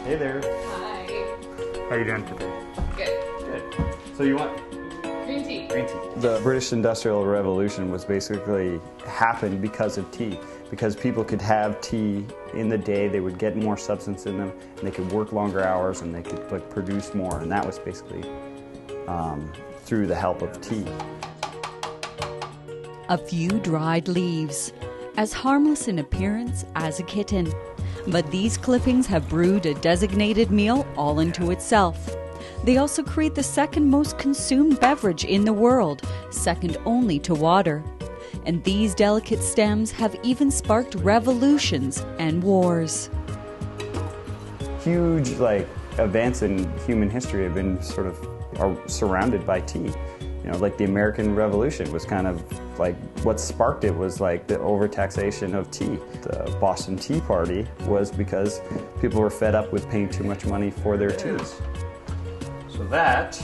Hey there. Hi. How are you doing today? Good. Good. So you want Green tea. green tea? The British Industrial Revolution was basically happened because of tea. Because people could have tea in the day, they would get more substance in them, and they could work longer hours, and they could produce more. And that was basically through the help of tea. A few dried leaves, as harmless in appearance as a kitten. But these clippings have brewed a designated meal all unto itself. They also create the second most consumed beverage in the world, second only to water. And these delicate stems have even sparked revolutions and wars. Huge events in human history have been are surrounded by tea. You know, like the American Revolution was kind of like what sparked it was like the overtaxation of tea. The Boston Tea Party was because people were fed up with paying too much money for their teas. So that is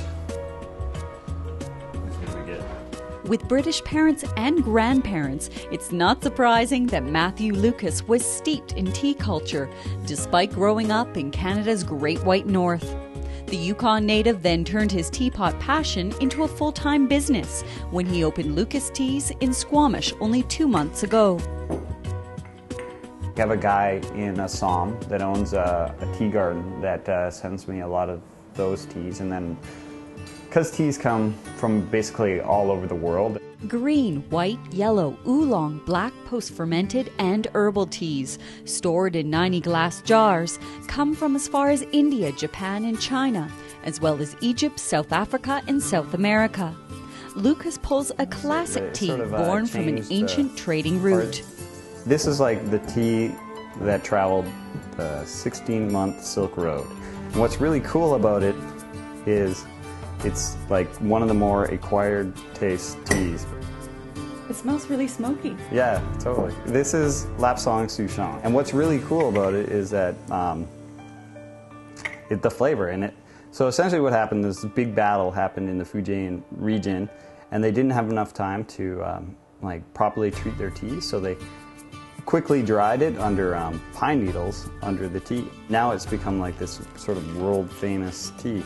what we get. With British parents and grandparents, it's not surprising that Matthew Lucas was steeped in tea culture, despite growing up in Canada's Great White North. The Yukon native then turned his teapot passion into a full-time business when he opened Lucas Teas in Squamish only 2 months ago. We have a guy in Assam that owns a tea garden that sends me a lot of those teas, and then because teas come from basically all over the world. Green, white, yellow, oolong, black, post-fermented, and herbal teas, stored in 90 glass jars, come from as far as India, Japan, and China, as well as Egypt, South Africa, and South America. Lucas pulls a classic tea born from an ancient trading route. This is like the tea that traveled the 16-month Silk Road. And what's really cool about it is it's like one of the more acquired taste teas. It smells really smoky. Yeah, totally. This is Lapsang Souchong. And what's really cool about it is that the flavor in it. So essentially what happened is this big battle happened in the Fujian region, and they didn't have enough time to properly treat their tea, so they quickly dried it under pine needles under the tea. Now it's become like this sort of world famous tea.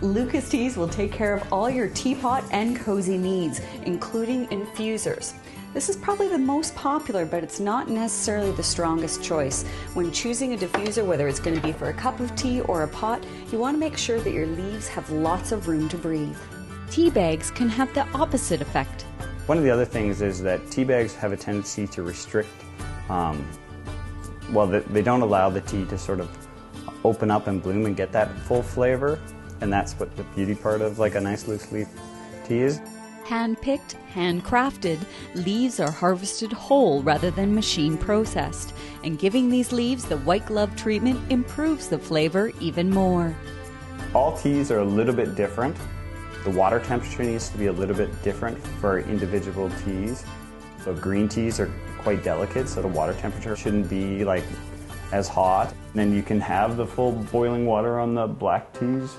Lucas Teas will take care of all your teapot and cozy needs, including infusers. This is probably the most popular, but it's not necessarily the strongest choice. When choosing a diffuser, whether it's going to be for a cup of tea or a pot, you want to make sure that your leaves have lots of room to breathe. Tea bags can have the opposite effect. One of the other things is that tea bags have a tendency to restrict, they don't allow the tea to sort of open up and bloom and get that full flavor. And that's what the beauty part of like a nice loose leaf tea is. Hand-picked, handcrafted, leaves are harvested whole rather than machine processed. And giving these leaves the white glove treatment improves the flavor even more. All teas are a little bit different. The water temperature needs to be a little bit different for individual teas. So green teas are quite delicate, so the water temperature shouldn't be like as hot. And then you can have the full boiling water on the black teas.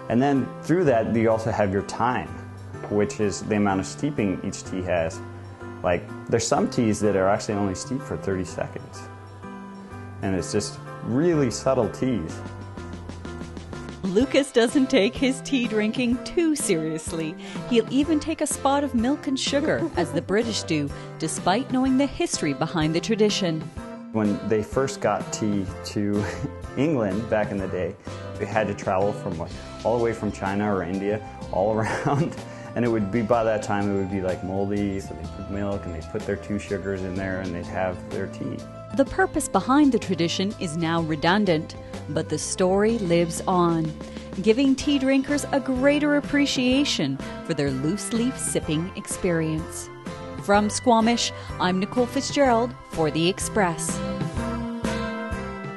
And then through that, you also have your time, which is the amount of steeping each tea has. Like, there's some teas that are actually only steeped for 30 seconds. And it's just really subtle teas. Lucas doesn't take his tea drinking too seriously. He'll even take a spot of milk and sugar, as the British do, despite knowing the history behind the tradition. When they first got tea to England back in the day, they had to travel from all the way from China or India, all around, and it would be, by that time, it would be like moldy, so they put milk and they put their 2 sugars in there and they'd have their tea. The purpose behind the tradition is now redundant, but the story lives on, giving tea drinkers a greater appreciation for their loose leaf sipping experience. From Squamish, I'm Nicole Fitzgerald for The Express.